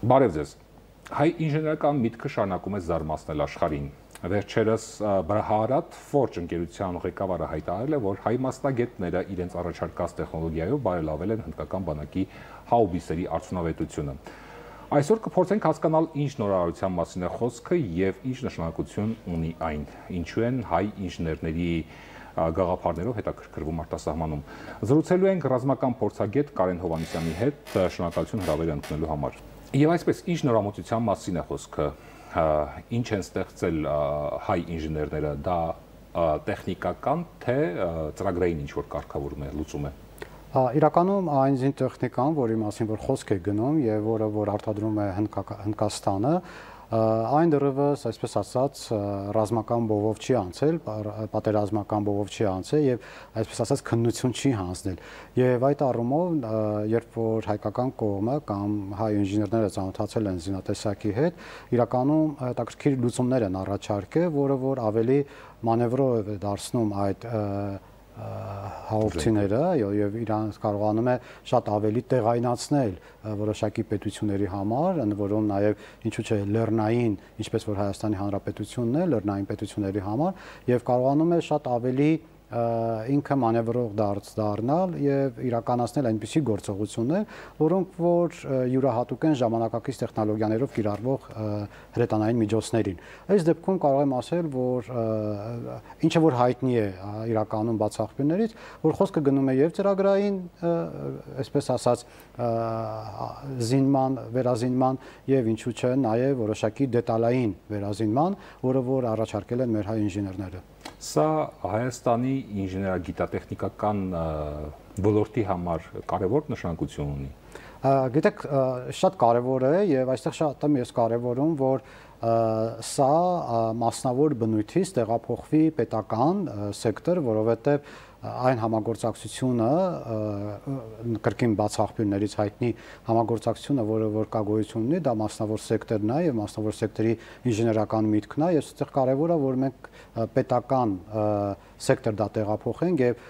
Բարև ձեզ։ Հայ ինժեներական միտքը շարունակում է զարմացնել աշխարհին։ Վերջերս Բրահարատ Forge ընկերության ղեկավարը հայտարարել է, որ հայ մասնագետները իրենց առաջարկած տեխնոլոգիայով բարելավել են հնդկական բանակի հաուբիսերի արդյունավետությունը։ Այսօր կփորձենք հասկանալ ինչ նորարարության մասին է խոսքը եւ ինչ նշանակություն ունի այն։ Ինչու են հայ ինժեներների գաղափարներով հետաքրքրվում արտասահմանում։ Զրուցելու ենք ռազմական փորձագետ Կարեն Հովհաննիսյանի հետ, շնորհակալություն հրավերը ընդունելու համար։ Եվ այսպես, ինչ նորամուծության մասին է խոսքը, ինչ են ստեղծել հայ ինժեներները, դա տեխնիկական, թե ծրագրային ինչ-որ կարգավորում է, լուծում է։ Իրականում այն զինտեխնիկան, որի մասին որ խոսք է գնում եւ որ արտադրում է Հնդկաստանը, այն դեռևս, այսպես ասած, ռազմական բովով չի անցել, պատերազմական բովով չի անցել եւ այսպես ասած քննություն չի հանձնել։ Եվ այդ առումով, երբ որ հայկական կողմը կամ հայ ինժեներները ծանոթացել են զինատեսակի հետ, իրականում հետաքրքիր լուծումներ են առաջարկել, որը որ ավելի մանևրով է դարձնում այդ հաուբցիները եւ իրանց կարողանում է շատ ավելի տեղայնացնել որոշակի պետությունների համար, ընդ որում նաեւ ինչու՞ չէ լեռնային, ինչպես որ Հայաստանի Հանրապետությունն է, լեռնային պետությունների համար եւ կարողանում է շատ ավելի ինքը մանևրող դառնալ եւ իրականացնել այնպիսի գործողություններ, որոնք որ յուրահատուկ են ժամանակակից տեխնոլոգիաներով կիրառվող հրետանային միջոցներին։ Այս դեպքում կարող եմ ասել, որ ինչը որ հայտնի է իրականում բացախմբներից, որ խոսքը գնում է եւ ծրագրային, այսպես ասած, զինման, վերազինման եւ ինչու՞ չէ նաեւ որոշակի դետալային վերազինման, որը որ առաջարկել են մեր հայ ինժեներները։ Սա Հայաստանի ինժեներագիտատեխնիկական ոլորտի համար կարևոր նշանակություն ունի։ Գիտեք, շատ կարևոր է եւ այստեղ շատ եմ ես կարևորում, որ սա մասնավոր բնույթից տեղափոխվի պետական սեկտոր, որովհետեւ այն համագործակցությունը կրկին բացախմբներից հայտնի համագործակցությունը, որը որ կա գոյություն ունի, դա մասնավոր սեկտորն է եւ մասնավոր սեկտորի ինժեներական միտքն է եւ այստեղ կարեւոր է, որ մենք պետական սեկտոր դա տեղափոխենք եւ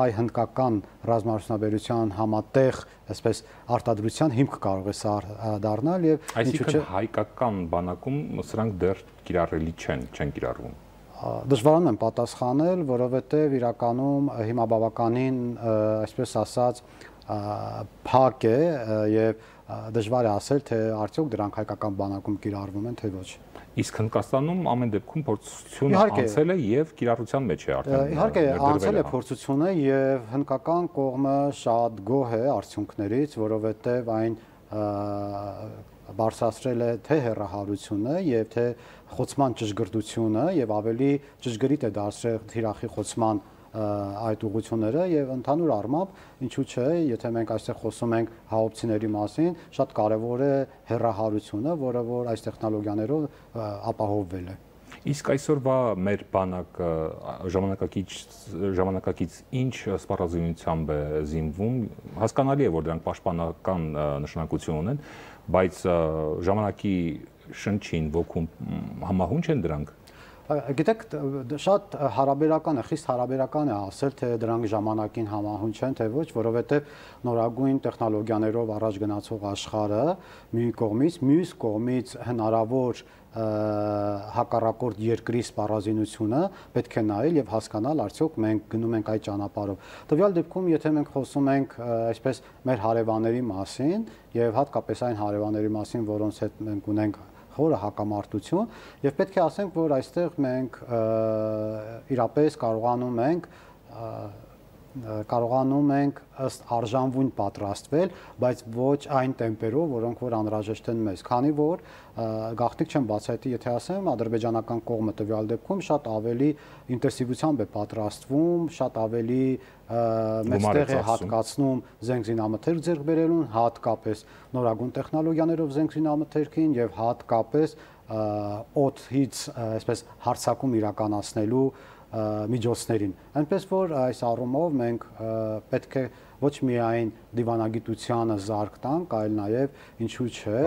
հայ-հնդկական ռազմաարդյունաբերության համատեղ, այսպես արտադրության հիմք կարող է սա դառնալ եւ այսինքն հայկական բանակում սրանք դեռ կիրառելի չեն կիրառվում։ Դժվարանում եմ պատասխանել, որովհետև իրականում հիմա բավականին, այսպես ասած, փակ է եւ դժվար է ասել, թե արդյոք դրանք հայկական բանակում կիրառվում են, թե ոչ։ Իսկ Հնդկաստանում ամեն դեպքում փորձությունը անցել է եւ կիրառության մեջ է արդեն։ Իհարկե, անցել է փորձությունը եւ հնդկական կողմը շատ գոհ է արդյունքներից, որովհետև այն բարձրացրել է թե հեռահարությունը եւ թե խոցման ճշգրտությունը եւ ավելի ճշգրիտ է դարձրել թիրախի խոցման այդ ուղղությունները եւ ընդհանուր առմամբ ինչու՞ չէ, եթե մենք այստեղ խոսում ենք հաուբցիների մասին, շատ կարեւոր է հեռահարությունը, որը որ այս տեխնոլոգիաներով ապահովվել է։ Իսկ այսօրվա մեր բանակը ժամանակակից ինչ սպառազինությամբ է զինվում, հասկանալի է, որ դրանք պաշտպանական նշանակություն ունեն, բայց ժամանակի շնչին ոգուն համահունչ են դրանք։ Գիտեք, շատ հարաբերական է, խիստ հարաբերական է ասել, թե դրանք ժամանակին համահունչ են, թե ոչ, որովհետև նորագույն տեխնոլոգիաներով առաջ գնացող աշխարհը մի կողմից, մյուս կողմից հնարավոր հակառակորդ երկրի սպառազինությունը պետք է նայել եւ հասկանալ արդյոք մենք գնում ենք այդ ճանապարհով։ Տվյալ դեպքում, եթե մենք խոսում ենք այսպես մեր հարևանների մասին եւ հատկապես այն հարևանների մասին, որոնց հետ մենք ունենք խորը հակամարտություն եւ պետք է ասենք, որ այստեղ մենք իրապես կարողանում ենք ըստ արժանվուն պատրաստվել, բայց ոչ այն տեմպերով, որոնք որ անհրաժեշտ են մեզ, քանի որ գաղտնիք չեմ բացահայտի, եթե ասեմ, ադրբեջանական կողմը տվյալ դեպքում շատ ավելի ինտենսիվությամբ է պատրաստվում, շատ ավելի մեծ տեղ է հատկացնում զենքզինամթերք ձեռք բերելուն, հատկապես նորագույն տեխնոլոգիաներով զենքզինամթերքին եւ հատկապես օդից այսպես հարձակում իրականացնելու միջոցներին։ Այնպես որ այս առումով մենք պետք է ոչ միայն դիվանագիտությանը զարգ տանք, այլ նաև ինչու՞ չէ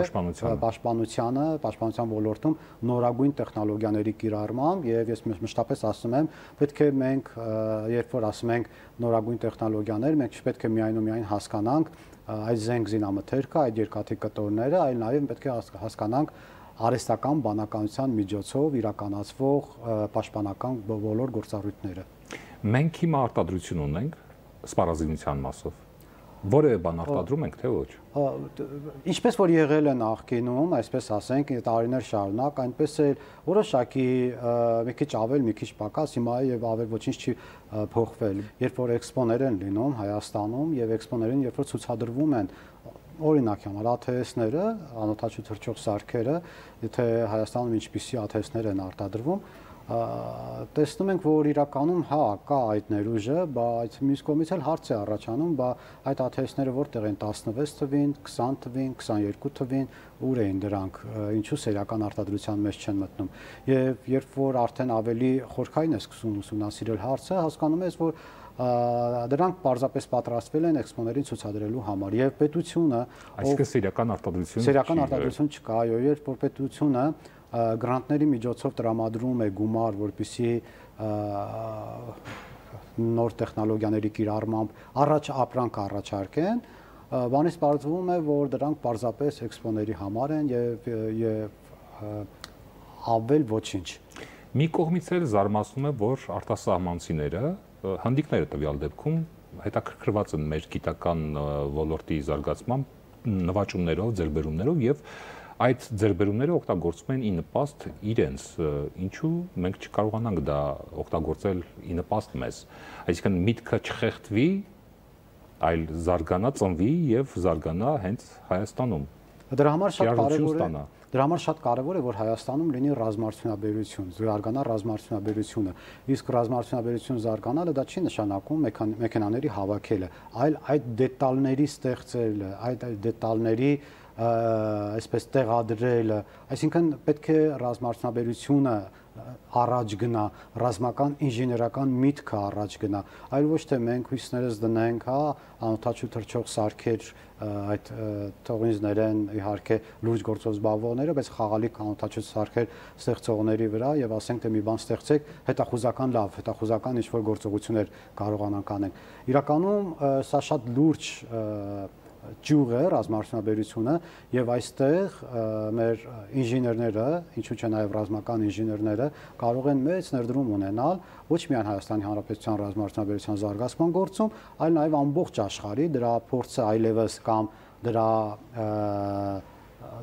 պաշտպանության ոլորտում նորագույն տեխնոլոգիաների կիրառմամբ եւ ես մշտապես ասում եմ, պետք է մենք երբ որ ասում ենք նորագույն տեխնոլոգիաներ, մենք չպետք է միայն ու միայն հասկանանք այդ զենք զինամթերքը, այդ երկաթի կտորները, այլ նաև պետք է հասկանանք արհեստական բանականության միջոցով իրականացվող պաշտպանական բոլոր գործառույթները։ Մենք հիմա արտադրություն ունենք սպառազինության մասով։ Որևէ բան արտադրում ենք, թե ոչ։ Ինչպես որ եղել է նախկինում, այսպես ասենք, տարիներ շարունակ, այնպես էլ որոշակի մի քիչ ավել, մի քիչ պակաս, հիմա եւ ավել ոչինչ չի փոխվել։ Երբ որ էքսպոներ են լինում Հայաստանում եւ էքսպոներին, երբ որ ցուցադրվում են օրինակ համար ATS-ները, անօթաչու թռչող սարքերը, եթե Հայաստանում ինչպիսի ATS-ներ են արտադրվում, տեսնում ենք, որ իրականում հա կա այդ ներուժը, բայց մյուս կողմից էլ հարց է առաջանում, բա այդ ATS-ները որտեղ են 16 թվին, 20 թվին, 22 թվին, ուր էին դրանք, ինչու սերիական արտադրության մեջ չեն մտնում։ Եվ երբ որ արդեն ավելի խորքային է սկսում ուսումնասիրել հարցը, հասկանում ես, որ դրանք պարզապես պատրաստվել են էքսպոներին ցուցադրելու համար եւ պետությունը այսինքն սերիական արտադրություն չկա, այո, երբ որ պետությունը գրանտների միջոցով տրամադրում է գումար, որպեսզի նոր տեխնոլոգիաների կիրառմամբ առաջ ապրանք առաջարկեն, բանից պարզվում է, որ դրանք պարզապես էքսպոների համար են եւ ավել ոչինչ։ Մի կողմից էլ զարմացնում է, որ արտասահմանցիները հանդիկները տվյալ դեպքում հետաքրքրված են մեր գիտական ոլորտի զարգացմամբ նվաճումներով, ձեռքբերումներով եւ այդ ձեռքբերումները օգտագործում են ի նպաստ իրենց, ինչու մենք չկարողանանք դա օգտագործել ի նպաստ մեզ։ Այսինքն միտքը չխեղդվի, այլ զարգանա, ծնվի եւ զարգանա հենց Հայաստանում։ Դրա համար շատ կարևոր է, որ Հայաստանում լինի ռազմարդյունաբերություն, զարգանա ռազմարդյունաբերությունը։ Իսկ ռազմարդյունաբերություն զարգանալը դա չի նշանակում մեքենաների հավաքելը, այլ այդ դետալների ստեղծելը, այդ դետալների այսպես տեղադրելը, այսինքն պետք է ռազմարդյունաբերությունը առաջ գնա, ռազմական ինժեներական միտքը առաջ գնա, այլ ոչ թե մենք հույսներս դնենք, հա, անօթաչու թռչող սարքեր, այդ թողինձներ են իհարկե լուրջ գործով զբաղվողները, բայց խաղալիք անօթաչու սարքեր ստեղծողների վրա եւ ասենք թե մի բան ստեղծեք, հետախուզական լավ, հետախուզական ինչ-որ գործողություններ կարողանանք անենք։ Իրականում սա շատ լուրջ ճյուղ է ռազմարդյունաբերությունը եւ այստեղ մեր ինժեներները, ինչու՞ չէ նաեւ ռազմական ինժեներները կարող են մեծ ներդրում ունենալ ոչ միայն Հայաստանի Հանրապետության ռազմարդյունաբերության զարգացման գործում, այլ նաեւ ամբողջ աշխարհի դրա փորձը այլևս կամ դրա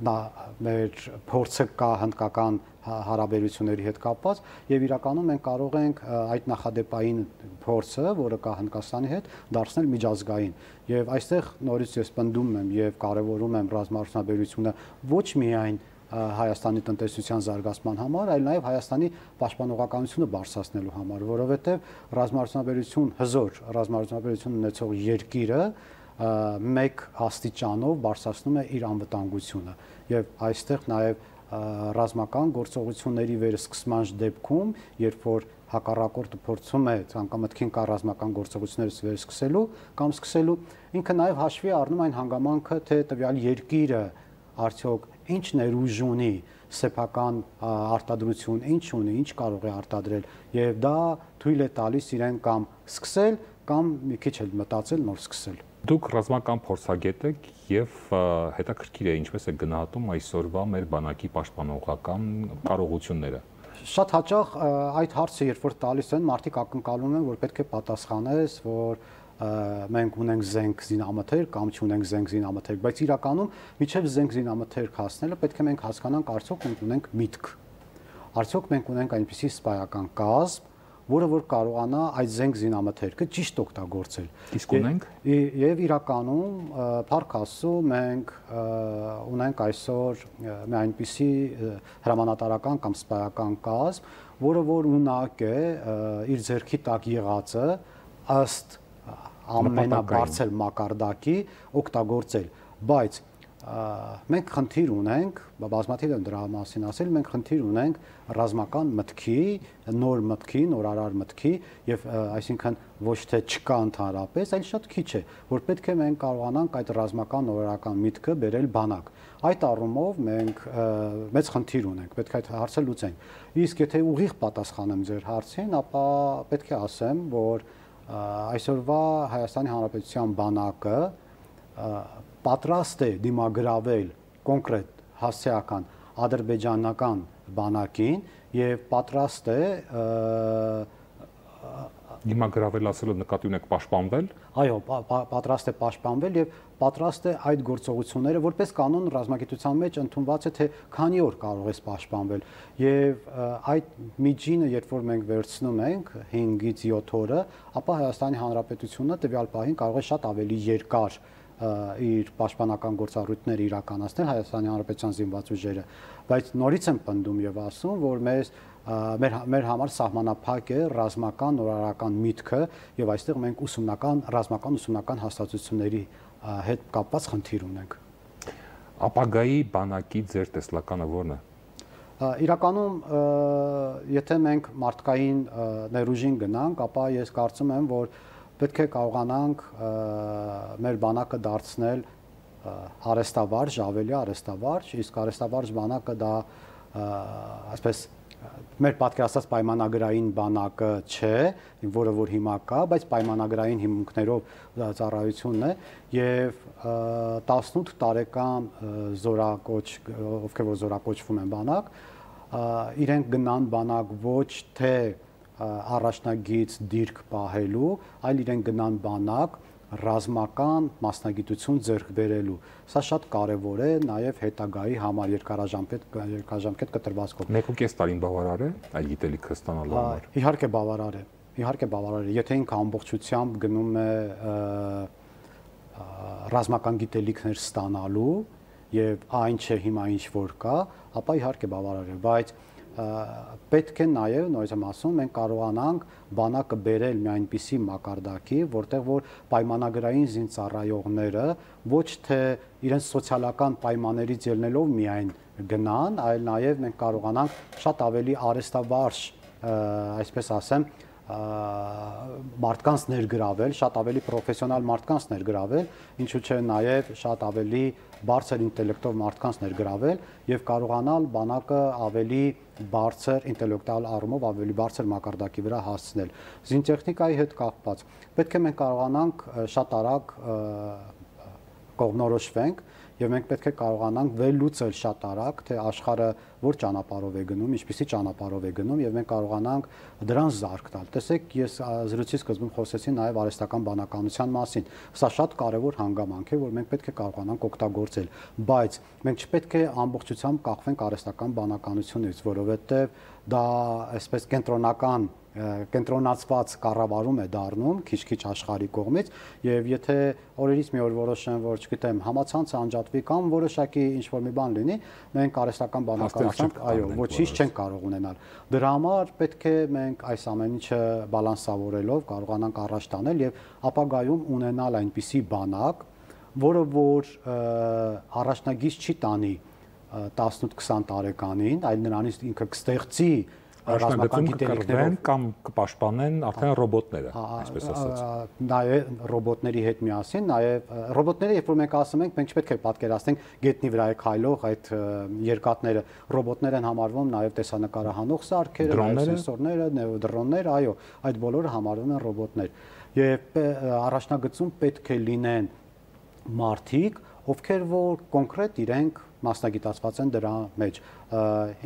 մեր փորձը կա հնդկական հարաբերությունների հետ կապված եւ իրականում մենք կարող ենք այդ նախադեպային փորձը, որը կա Հնդկաստանի հետ, դարձնել միջազգային եւ այստեղ նորից ես պնդում եմ եւ կարեւորում եմ ռազմարդյունաբերությունը ոչ միայն Հայաստանի տնտեսության զարգացման համար, այլ նաեւ Հայաստանի պաշտպանողականությունը բարձրացնելու համար, որովհետեւ ռազմարդյունաբերություն հզոր ռազմարդյունաբերություն ունեցող երկիրը մեկ աստիճանով բարձրացնում է իր անվտանգությունը եւ այստեղ նաեւ ռազմական գործողությունների վերսկսման դեպքում, երբ որ հակառակորդը փորձում է ցանկամտքին կա ռազմական գործողությունները վերսկսելու կամ սկսելու, ինքը նաեւ հաշվի առնում այն հանգամանքը, թե տվյալ երկիրը արդյոք ինչ ներուժ ունի, սեփական արտադրություն ինչ ունի, ինչ կարող է արտադրել եւ դա թույլ է տալիս իրեն կամ սկսել կամ մի քիչ էլ մտածել նոր սկսել։ Դուք ռազմական փորձագետ եք եւ հետաքրքիր է ինչպես է գնահատում այսօրվա մեր բանակի պաշտպանողական կարողությունները։ Շատ հաճախ այդ հարցը երբ որ տալիս են, մարդիկ ակնկալում են, որ պետք է պատասխանես, որ մենք ունենք զենք զինամթերք կամ չունենք զենք զինամթերք, բայց իրականում միջև զենք զինամթերք հասնելը պետք է մենք հասկանանք արդյոք մենք ունենք միտք։ Արդյոք մենք ունենք այնպիսի սպայական կազմ, որը որ կարողանա այդ զենք զինամթերքը ճիշտ օգտագործել։ Իսկ ունենք։ Եվ իրականում փառք Աստծո մենք ունենք այսօր մի այնպիսի հրամանատարական կամ սպայական կազմ, որը որ ունակ է իր ձեռքի տակ եղածը ըստ ամենաբարձր մակարդակի օգտագործել, բայց մենք խնդիր ունենք, բազմաթիվ եմ դրա մասին ասել, մենք խնդիր ունենք ռազմական մտքի, նոր մտքի, նորարար մտքի եւ այսինքն ոչ թե չկա ընդհանրապես, այլ շատ քիչ է, որ պետք է մենք կարողանանք այդ ռազմական նորարարական միտքը բերել բանակ։ Այդ առումով մենք մեծ խնդիր ունենք, պետք է այդ հարցը լուծենք։ Իսկ եթե ուղիղ պատասխանեմ ձեր հարցին, ապա պետք է ասեմ, որ այսօրվա Հայաստանի Հանրապետության բանակը պատրաստ է դիմագրավել կոնկրետ հասցեական ադրբեջանական բանակին եւ պատրաստ է դիմագրավել ասելով նկատի ունեք պաշտպանվել։ Այո, պատրաստ է պաշտպանվել եւ պատրաստ է այդ գործողությունները որպես կանոն ռազմագիտության մեջ ընդունված է թե քանի օր կարող է պաշտպանվել եւ այդ միջինը երբ որ մենք վերցնում ենք 5-ից 7 օրը, ապա Հայաստանի Հանրապետությունը տվյալ պահին կարող է շատ ավելի երկար իր պաշտպանական գործառույթները իրականացնել Հայաստանի Հանրապետության զինված ուժերը, բայց նորից եմ պնդում եւ ասում, որ մեր համար սահմանափակ է ռազմական նորարարական միտքը եւ այստեղ մենք ռազմական ուսումնական հաստատությունների հետ կապված խնդիր ունենք։ Ապագայի բանակի ձեր տեսլականը ո՞րն է։ Իրականում եթե մենք մարդկային ներուժին գնանք, ապա ես կարծում եմ, որ պետք է կարողանանք մեր բանակը դարձնել արեստավարժ, ավելի արեստավարժ, իսկ արեստավարժ բանակը դա այսպես մեր պատկերացած պայմանագրային բանակը չէ, որը որ հիմա կա, բայց պայմանագրային հիմունքներով ծառայությունն է եւ 18 տարեկան զորակոչ, ովքեր որ զորակոչվում են բանակ, իրենք գնան բանակ ոչ թե առաջնագիծ դիրք պահելու, այլ իրենք գնան բանակ ռազմական մասնագիտություն ձեռք բերելու։ Սա շատ կարևոր է նաև հետագայի համար երկարաժամկետ կտրվածքով։ 1.5 տարին բավարար է այդ գիտելիքը ստանալու համար։ Իհարկե բավարար է։ Իհարկե բավարար է։ Եթե ինքը ամբողջությամբ գնում է ռազմական գիտելիքներ ստանալու եւ այն չէ հիմա ինչ որ կա, ապա իհարկե բավարար է, բայց պետք է նաև նույնիսկ եմ ասում մենք կարողանանք բանակը բերել մի այնպիսի մակարդակի, որտեղ որ պայմանագրային զինծառայողները ոչ թե իրենց սոցիալական պայմաններից ելնելով միայն գնան, այլ նաև մենք կարողանանք շատ ավելի արեստավարժ, այսպես ասեմ, մարդկանց ներգրավել, շատ ավելի պրոֆեսիոնալ մարդկանց ներգրավել, ինչու՞ չէ նաև շատ ավելի բարձր ինտելեկտով մարդկանց ներգրավել եւ կարողանալ բանակը ավելի բարձր ինտելեկտուալ առումով ավելի բարձր մակարդակի վրա հասցնել։ Զինտեխնիկայի հետ կապված պետք է մենք կարողանանք շատ արագ կողմնորոշվենք եւ մենք պետք է կարողանանք վերլուծել շատ արագ, թե աշխարհը որ ճանապարհով է գնում, ինչպիսի ճանապարհով է գնում եւ մենք կարողանանք դրան զարկ տալ։ Տեսեք, ես զրույցի սկզբում խոսեցի նաեւ արհեստական բանականության մասին։ Սա շատ կարեւոր հանգամանք է, որ մենք պետք է կարողանանք օգտագործել, բայց մենք չպետք է ամբողջությամբ կախվենք արհեստական բանականությունից, որովհետեւ դա այսպես կենտրոնացված կառավարում է դառնում քիչ-քիչ աշխարհի կողմից եւ եթե օրերից մի օր որոշեն, որ չգիտեմ, համացանցը անջատվի կամ որոշակի ինչ-որ մի բան լինի, մենք արհեստական բանականությամբ, այո, ոչինչ չենք կարող ունենալ։ Դրա համար պետք է մենք այս ամեն ինչը բալանսավորելով կարողանանք առաջ տանել եւ ապագայում ունենալ այնպիսի բանակ, որը որ առաջնագիծ չի տանի 18-20 տարեկանին, այլ նրանից ինքը կստեղծի ռազմական գիտելիքներով կամ կպաշտպանեն արդեն ռոբոտները, այսպես ասած։ Նաև ռոբոտների հետ միասին, նաև ռոբոտները, երբ որ մենք ասում ենք, մենք չպետք է պատկերացնենք գետնի վրա է քայլող այդ երկաթները, ռոբոտներ են համարվում նաև տեսանկարահանող սարքերը, սենսորները, դրոններ, այո, այդ բոլորը համարվում են ռոբոտներ։ Եվ առաջնագծում պետք է լինեն մարդիկ, ովքեր որ կոնկրետ իրենք մասնագիտացված են դրա մեջ։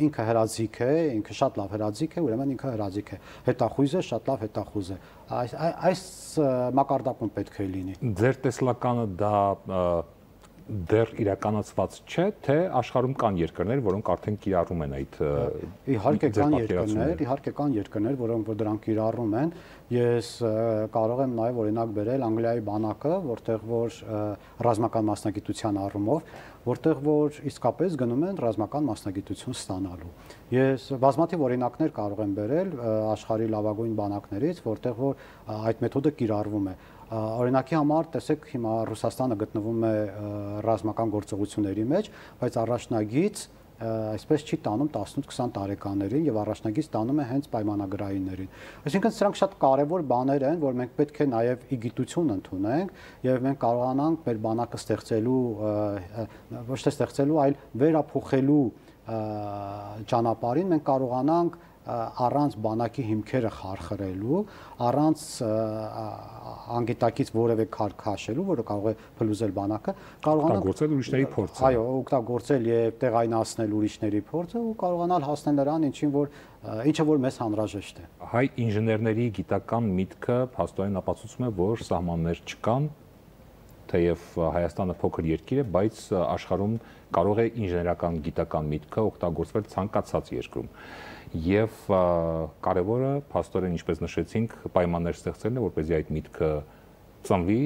Ինքը հրաձիգ է, ինքը շատ լավ հրաձիգ է, ուրեմն ինքը հրաձիգ է։ Հետախույզ է, շատ լավ հետախույզ է։ Այս մակարդակում պետք է լինի։ Ձեր տեսլականը դա դեռ իրականացված չէ, թե աշխարհում կան երկրներ, որոնք արդեն կիրառում են այդ իհարկե կան երկրներ, որոնք որ դրանք կիրառում են Ես կարող եմ նաև օրինակ բերել Անգլիայի բանակը, որտեղ որ ռազմական մասնագիտության առումով, որտեղ որ իսկապես գնում են ռազմական մասնագիտություն ստանալու։ Ես բազմաթիվ օրինակներ կարող եմ բերել աշխարհի լավագույն բանակներից, որտեղ որ այդ մեթոդը կիրառվում է։ Օրինակի համար տեսեք հիմա Ռուսաստանը գտնվում է ռազմական գործողությունների մեջ, բայց առաջնագից այսպես չի տանում 18-20 տարեկաններին եւ առաջնագից տանում է հենց պայմանագրայիններին։ Այսինքն սրանք շատ կարեւոր բաներ են, որ մենք պետք է նաեւ ի գիտություն ընդունենք եւ մենք կարողանանք մեր բանակը ստեղծելու ոչ թե ստեղծելու, այլ վերափոխելու ճանապարհին մենք կարողանանք առանց բանակի հիմքերը խարխրելու, առանց անգիտակից որևէ քար քաշելու, որը կարող է փլուզել բանակը, կարողանանք օգտագործել ուրիշների փորձը։ Այո, օգտագործել եւ տեղայնացնել ուրիշների փորձը ու կարողանալ հասնել նրան, ինչը որ մեզ անհրաժեշտ է։ Հայ ինժեներների գիտական միտքը փաստորեն ապացուցում է, որ սահմաններ չկան, թեև Հայաստանը փոքր երկիր է, բայց աշխարհում կարող է ինժեներական գիտական միտքը օգտագործվել ցանկացած երկրում։ Եվ կարևորը փաստորեն, ինչպես նշեցինք, պայմաններ ստեղծելն է, որպեսզի այդ միտքը ծնվի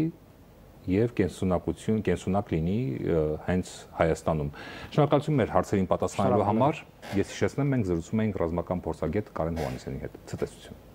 եւ կենսունակ լինի հենց Հայաստանում։ Շնորհակալություն մեր հարցերին պատասխանելու համար։ Ես հիշեցնեմ, մենք զրուցում էինք ռազմական փորձագետ Կարեն Հովհաննիսյանի հետ։ Ցտեսություն։